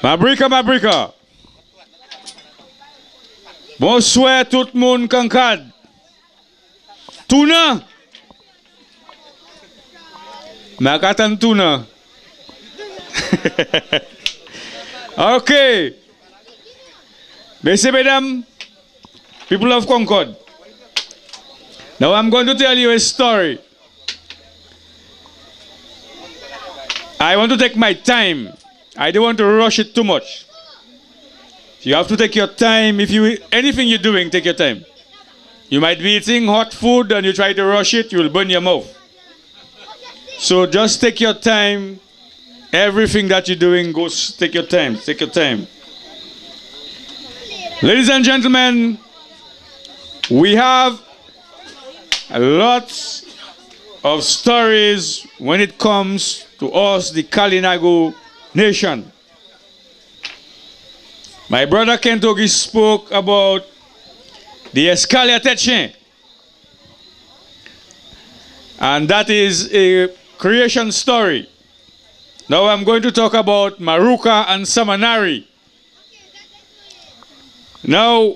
Mabrika, Mabrika. Bonsoir tout le monde, Kankad. Tuna. Makatan Tuna. Okay. Messieurs, mesdames, people of Concord. Now I'm going to tell you a story. I want to take my time. I don't want to rush it too much. You have to take your time. Anything you're doing, take your time. You might be eating hot food and you try to rush it, you will burn your mouth. So just take your time. Everything that you're doing, take your time. Take your time. Ladies and gentlemen, we have lots of stories when it comes to us, the Kalinago nation. My brother Kentogi spoke about the Escaliateche. And that is a creation story. Now I'm going to talk about Maruka and Samanari. Now,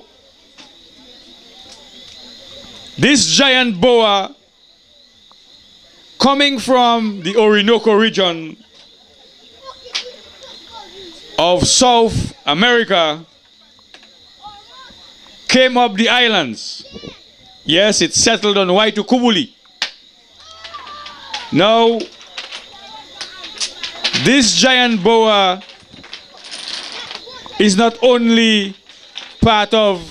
this giant boa coming from the Orinoco region of South America came up the islands. Yes, it settled on Waitukubuli. Now, this giant boa is not only part of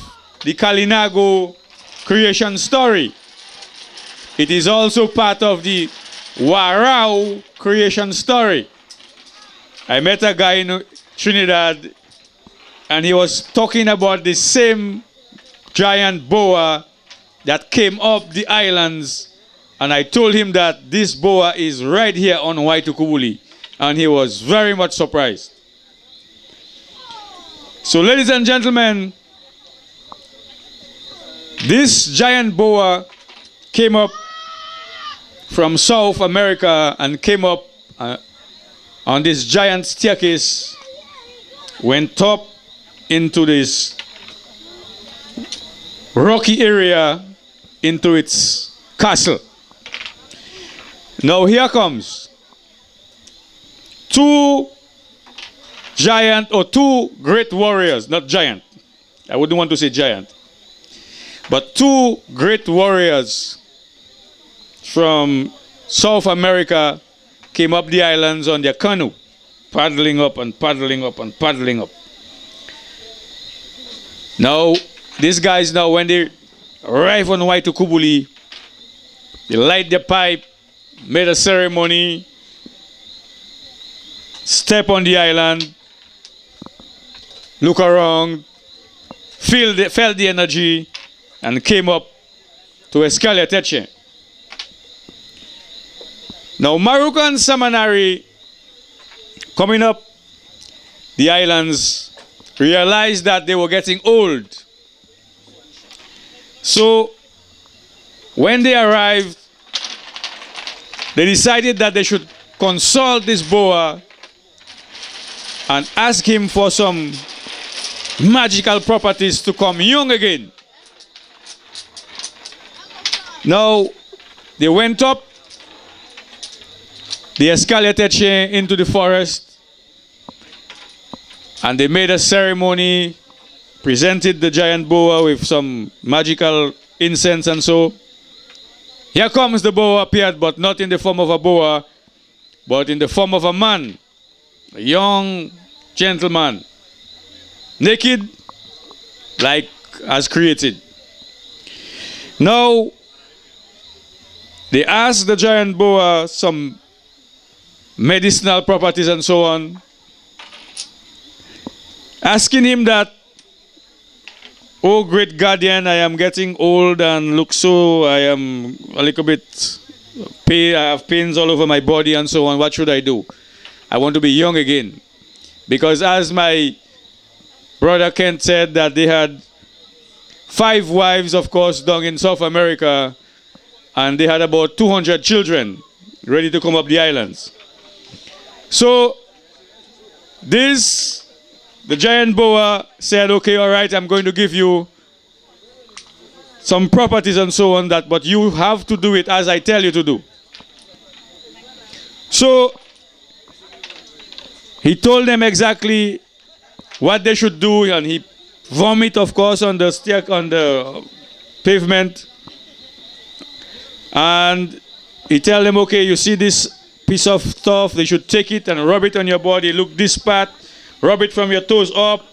the Kalinago creation story, it is also part of the Warao creation story. I met a guy in Trinidad and he was talking about the same giant boa that came up the islands, and I told him that this boa is right here on Waitukubuli, and he was very much surprised. So ladies and gentlemen, this giant boa came up from South America and came up on this giant staircase, went up into this rocky area into its castle. Now here comes two great warriors, not giant. I wouldn't want to say giant. But two great warriors from South America came up the islands on their canoe, paddling up and paddling up and paddling up. Now, these guys now, when they arrive on Waitukubuli, they light their pipe, made a ceremony, step on the island, look around, felt the energy, and came up to Escaliateche. Now, Maruka and Samanari, coming up the islands, realized that they were getting old. So, when they arrived, they decided that they should consult this boa and ask him for some magical properties to come young again. Now, they went up the Escaliateche into the forest, and they made a ceremony, presented the giant boa with some magical incense and so. Here comes the boa appeared, but not in the form of a boa, but in the form of a man, a young gentleman, naked, like as created. Now, they asked the giant boa some medicinal properties and so on, asking him that, "Oh, great guardian, I am getting old and look so, I am a little bit pain, I have pains all over my body and so on. What should I do? I want to be young again." Because as my brother Kent said, that they had 5 wives, of course, down in South America, and they had about 200 children ready to come up the islands. So this the giant boa said, okay, all right, I'm going to give you some properties and so on, that, but you have to do it as I tell you to do. So he told them exactly what they should do, and he vomit, of course, on the pavement. And he tell them, okay, you see this piece of stuff, they should take it and rub it on your body. Look this part, rub it from your toes up,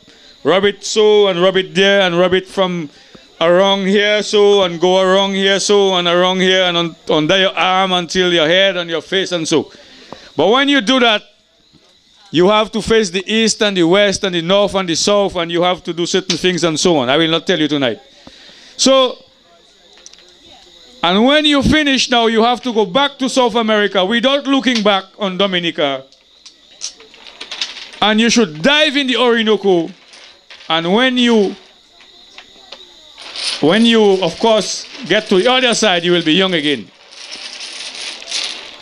rub it so, and rub it there, and rub it from around here so, and go around here so, and around here, and under your arm until your head and your face and so. But when you do that, you have to face the east and the west and the north and the south, and you have to do certain things and so on. I will not tell you tonight. So, and when you finish now, you have to go back to South America without looking back on Dominica. And you should dive in the Orinoco. And when you, of course, get to the other side, you will be young again.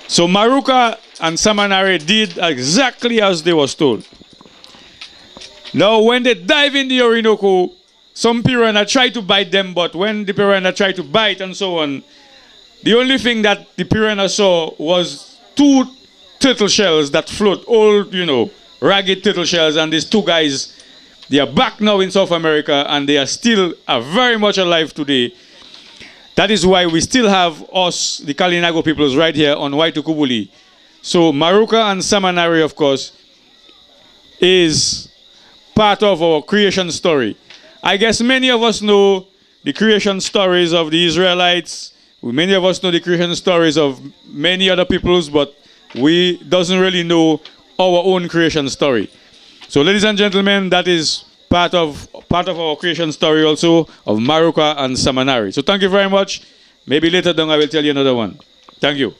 So Maruka and Samanare did exactly as they was told. Now, when they dive in the Orinoco, some piranha try to bite them, but when the piranha try to bite and so on, the only thing that the piranha saw was 2 turtle shells that float, old, ragged turtle shells, and these 2 guys, they are back now in South America, and they are still very much alive today. That is why we still have us, the Kalinago peoples, right here on Waitukubuli. So Maruka and Samanare, of course, is part of our creation story. I guess many of us know the creation stories of the Israelites. Many of us know the creation stories of many other peoples, but we doesn't really know our own creation story. So, ladies and gentlemen, that is part of our creation story also of Maruka and Samanare. So thank you very much. Maybe later on I will tell you another one. Thank you.